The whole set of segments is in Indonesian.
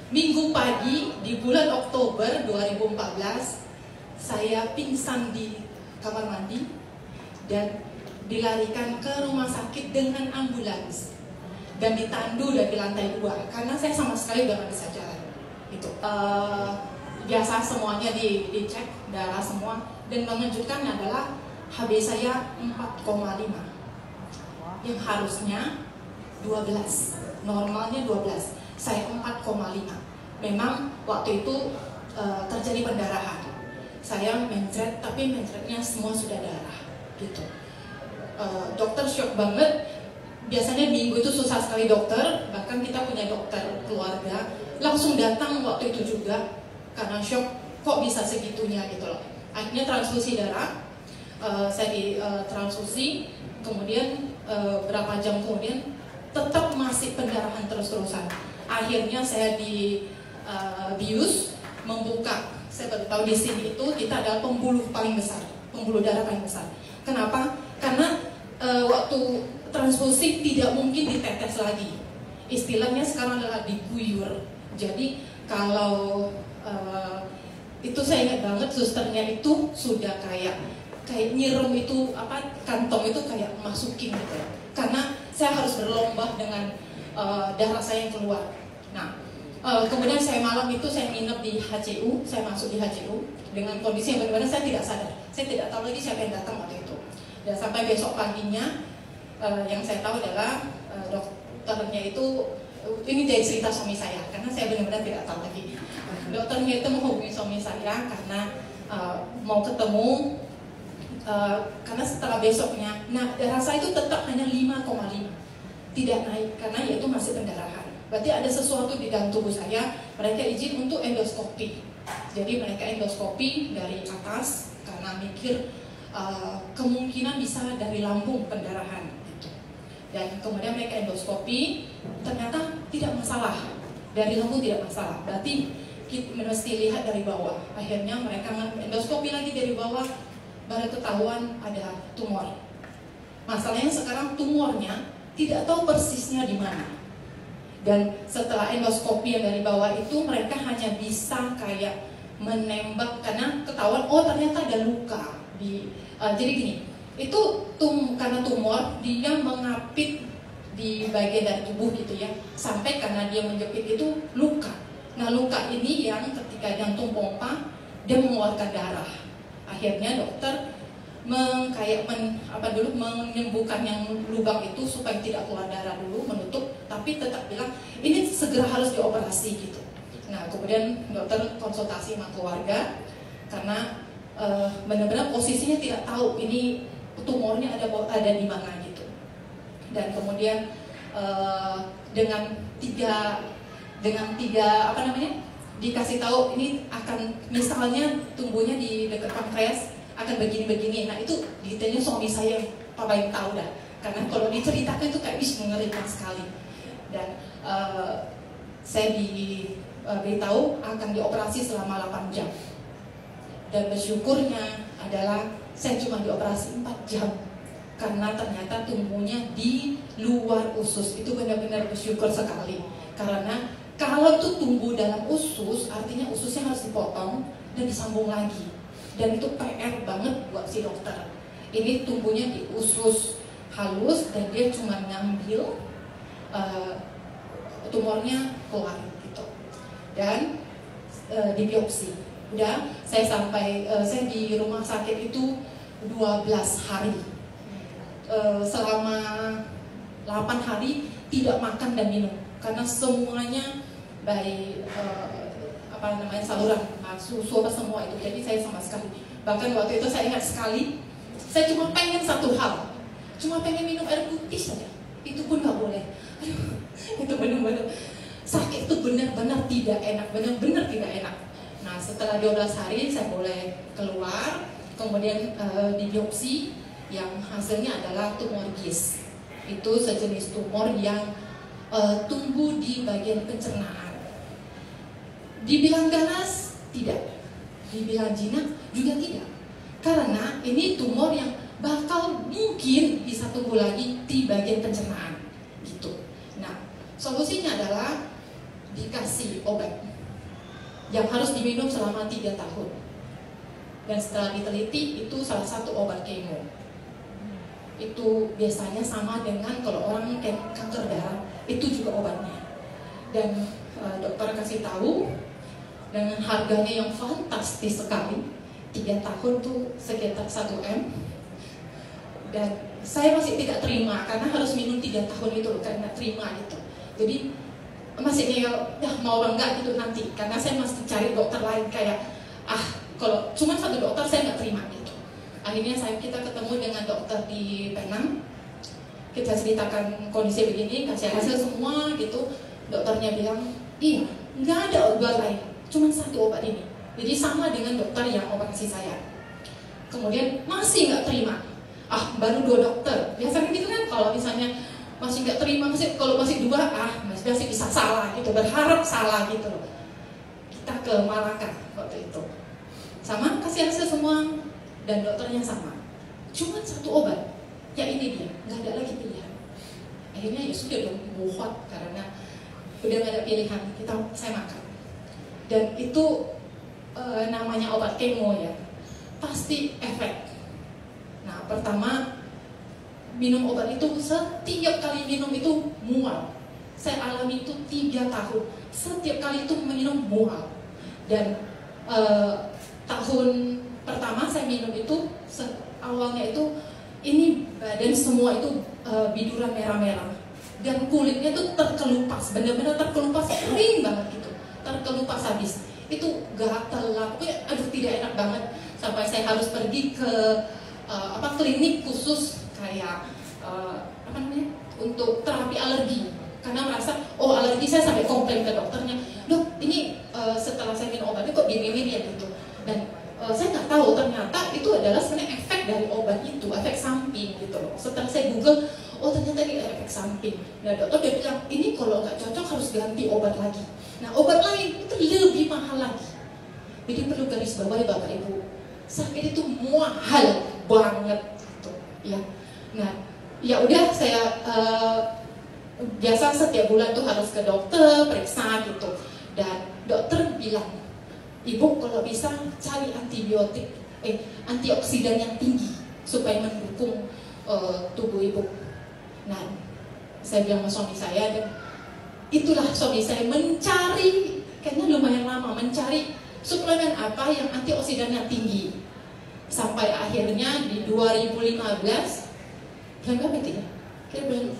Minggu pagi di bulan Oktober 2014 saya pingsan di kamar mandi dan dilarikan ke rumah sakit dengan ambulans dan ditandu dari lantai 2 karena saya sama sekali udah nggak bisa jalan. Itu biasa semuanya dicek darah semua, dan mengejutkan adalah HB saya 4,5 yang harusnya 12, normalnya 12, saya 4,5. Memang waktu itu terjadi pendarahan. Saya mencret, tapi mencretnya semua sudah darah gitu. Dokter shock banget. Biasanya minggu itu susah sekali dokter, bahkan kita punya dokter keluarga langsung datang waktu itu juga karena shock, kok bisa segitunya gitu loh. Akhirnya transfusi darah, saya transfusi, kemudian berapa jam kemudian tetap masih pendarahan terus-terusan. Akhirnya saya bius membuka. Saya baru tahu di sini itu kita adalah pembuluh paling besar, pembuluh darah paling besar. Kenapa? Karena waktu transfusi tidak mungkin ditetes lagi. Istilahnya sekarang adalah diguyur. Jadi kalau itu saya ingat banget, susternya itu sudah kayak nyiram itu kantong itu kayak masukin gitu ya. Karena saya harus berlomba dengan darah saya yang keluar. Nah, kemudian saya malam itu saya nginep di HCU, saya masuk di HCU dengan kondisi yang benar-benar saya tidak sadar. Saya tidak tahu lagi siapa yang datang waktu itu. Dan sampai besok paginya yang saya tahu adalah dokternya itu, ini dari cerita suami saya karena saya benar-benar tidak tahu lagi. Dokternya itu menghubungi suami saya karena mau ketemu, karena setelah besoknya, nah darah saya itu tetap hanya 5,5, tidak naik karena yaitu masih pendarahan. Berarti ada sesuatu di dalam tubuh saya. Mereka izin untuk endoskopi. Jadi mereka endoskopi dari atas karena mikir kemungkinan bisa dari lambung pendarahan gitu. Dan kemudian mereka endoskopi, ternyata tidak masalah, dari lambung tidak masalah. Berarti kita mesti lihat dari bawah. Akhirnya mereka endoskopi lagi dari bawah, baru ketahuan ada tumor. Masalahnya sekarang tumornya tidak tahu persisnya di mana. Dan setelah endoskopi yang dari bawah itu, mereka hanya bisa kayak menembak karena ketahuan ternyata ada luka di. Jadi gini, itu karena tumor dia mengapit di bagian dari tubuh gitu ya, sampai karena dia menjepit itu luka. Nah luka ini yang ketika jantung pompa dia mengeluarkan darah. Akhirnya dokter menyembuhkan yang lubang itu supaya tidak keluar darah dulu, menutup, tapi tetap bilang ini segera harus dioperasi gitu. Nah kemudian dokter konsultasi sama keluarga karena benar-benar posisinya tidak tahu ini tumornya ada di mana gitu. Dan kemudian dengan tiga dikasih tahu ini akan misalnya tumbuhnya di dekat pankreas akan begini-begini. Nah itu detailnya suami saya yang paling tahu dah. Karena kalau diceritakan itu kayak mengerikan sekali. Dan saya diberitahu akan dioperasi selama 8 jam. Dan bersyukurnya adalah saya cuma dioperasi 4 jam. Karena ternyata tumbuhnya di luar usus. Itu benar-benar bersyukur sekali. Karena kalau itu tumbuh dalam usus, artinya ususnya harus dipotong dan disambung lagi. Dan itu PR banget buat si dokter. Ini tumbuhnya di usus halus dan dia cuma ngambil tumornya keluar gitu. Dan dibiopsi. Udah, saya di rumah sakit itu 12 hari. Selama 8 hari tidak makan dan minum karena semuanya dari saluran susu semua itu. Jadi saya sama sekali, bahkan waktu itu saya ingat sekali, saya cuma pengen satu hal, cuma pengen minum air putih saja, itu pun nggak boleh. Aduh, itu benar-benar sakit, itu benar-benar tidak enak, benar-benar tidak enak. Nah setelah 12 hari saya boleh keluar, kemudian dibiopsi, yang hasilnya adalah tumor GIS. Itu sejenis tumor yang tumbuh di bagian pencernaan. Dibilang ganas? Tidak. Dibilang jinak? Juga tidak. Karena ini tumor yang bakal mungkin bisa tumbuh lagi di bagian pencernaan gitu. Nah, solusinya adalah dikasih obat yang harus diminum selama 3 tahun. Dan setelah diteliti, itu salah satu obat kemo. Itu biasanya sama dengan kalau orang kanker darah, itu juga obatnya. Dan dokter kasih tahu dengan harganya yang fantastis sekali, 3 tahun tuh sekitar 1 M. Dan saya masih tidak terima karena harus minum 3 tahun itu loh, karena terima itu. Jadi masih kayak mau enggak gitu nanti, karena saya masih cari dokter lain kayak kalau cuma satu dokter saya nggak terima gitu. Akhirnya kita ketemu dengan dokter di Penang, kita ceritakan kondisi begini, kasih hasil semua gitu. Dokternya bilang, iya, nggak ada obat lain, cuma satu obat ini. Jadi sama dengan dokter yang operasi saya. Kemudian masih nggak terima. Baru 2 dokter. Biasanya gitu kan, kalau misalnya masih nggak terima, kalau masih 2, masih bisa salah gitu, berharap salah gitu loh. Kita ke Malaka waktu itu. Sama, kasih hasil semua, dan dokternya sama. Cuma satu obat, ya ini dia, nggak ada lagi pilihan. Akhirnya ya sudah dong, muhot karena udah nggak ada pilihan, saya makan. Dan itu namanya obat kemo ya, pasti efek. Nah, pertama minum obat itu setiap kali minum itu mual. Saya alami itu 3 tahun, setiap kali itu minum mual. Dan tahun pertama saya minum itu awalnya itu ini badan semua itu biduran merah-merah dan kulitnya tuh terkelupas, benar-benar terkelupas, kering banget gitu, terkelupas habis. Itu gatal lah, pokoknya aduh tidak enak banget, sampai saya harus pergi ke klinik khusus kayak untuk terapi alergi, karena merasa alergi. Saya sampai komplain ke dokternya, dok ini setelah saya minum obatnya kok gini ya gitu. Dan saya nggak tahu ternyata itu adalah sebenarnya efek dari obat itu, efek samping gitu loh. Setelah saya google, ternyata ini efek samping. Nah, dokter dia bilang ini kalau nggak cocok harus ganti obat lagi. Nah, obat lain itu lebih mahal lagi. Jadi perlu garis bawahi Bapak Ibu, sakit itu mahal banget gitu ya. Nah, ya udah saya biasa setiap bulan tuh harus ke dokter periksa gitu. Dan dokter bilang, Ibu kalau bisa cari antioksidan yang tinggi supaya mendukung tubuh Ibu. Nah, saya bilang sama suami saya, dan itulah suami saya mencari, kayaknya lumayan lama mencari suplemen apa yang antioksidannya tinggi. Sampai akhirnya di 2015, bulan berapa itu ya? Kira bulan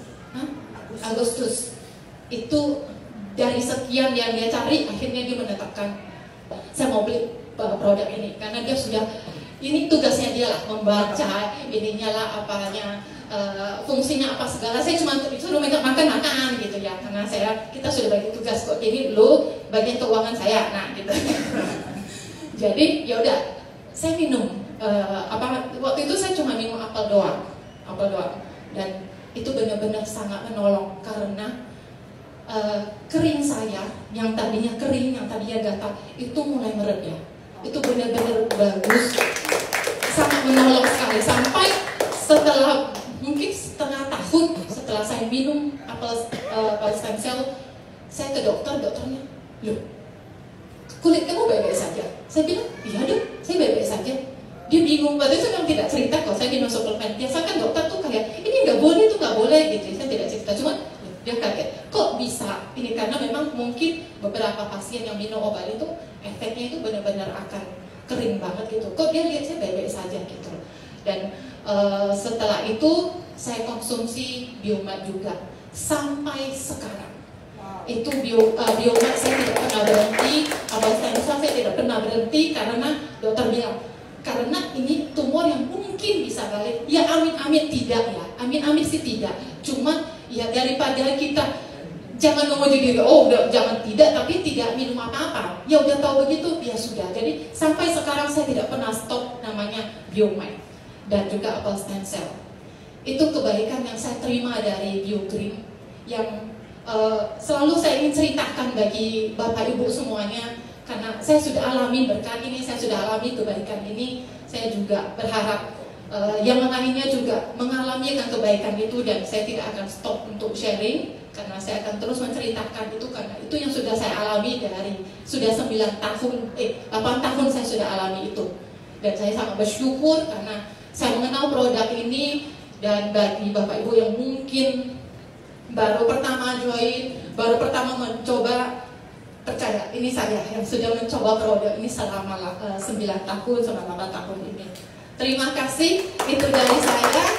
Agustus. Itu dari sekian yang dia cari, akhirnya dia menetapkan saya mau beli produk ini, karena dia sudah, ini tugasnya dia lah, membaca ininya lah, apanya, fungsinya apa segala. Saya cuma suruh minta makan gitu ya, karena kita sudah bagi tugas kok, ini lo bagian keuangan saya, nah gitu. Jadi ya udah, saya minum waktu itu saya cuma minum apel doang, dan itu benar-benar sangat menolong karena kering saya yang tadinya kering, yang tadinya gatal, itu mulai mereda. Itu benar-benar bagus, sangat menolong sekali. Sampai setelah mungkin setengah tahun setelah saya minum apel stem cell, saya ke dokternya, loh, kulit kamu baik-baik saja? Saya bilang, iya dok, saya baik-baik saja. Dia bingung, waktu itu memang tidak cerita kalau saya minum suplemen. Biasa kan dokter tuh kayak, ini nggak boleh, itu nggak boleh gitu. Saya tidak cerita, cuma dia kaget, kok bisa ini, karena memang mungkin beberapa pasien yang minum obat itu efeknya itu benar-benar akan kering banget gitu. Kok dia lihat saya baik-baik saja gitu. Dan setelah itu saya konsumsi Biomed juga sampai sekarang. Itu Biomed saya tidak pernah berhenti, apel stem cell saya tidak pernah berhenti, karena dokter bilang karena ini tumor yang mungkin bisa balik. Ya amin-amin tidak ya, amin-amin sih tidak. Cuma ya daripada kita jangan memuji diri, jangan tidak, tapi tidak minum apa-apa. Ya udah tahu begitu, ya sudah. Jadi sampai sekarang saya tidak pernah stop namanya Biomed dan juga apel stem cell. Itu kebaikan yang saya terima dari BioGreen yang selalu saya ingin ceritakan bagi Bapak Ibu semuanya, karena saya sudah alami berkat ini, saya sudah alami kebaikan ini. Saya juga berharap yang lainnya juga mengalami kebaikan itu, dan saya tidak akan stop untuk sharing karena saya akan terus menceritakan itu, karena itu yang sudah saya alami dari sudah 8 tahun saya sudah alami itu. Dan saya sangat bersyukur karena saya mengenal produk ini. Dan bagi Bapak Ibu yang mungkin baru pertama join, baru pertama mencoba, percaya, ini saya yang sudah mencoba produk ini selama 9 tahun, selama 8 tahun ini. Terima kasih, itu dari saya.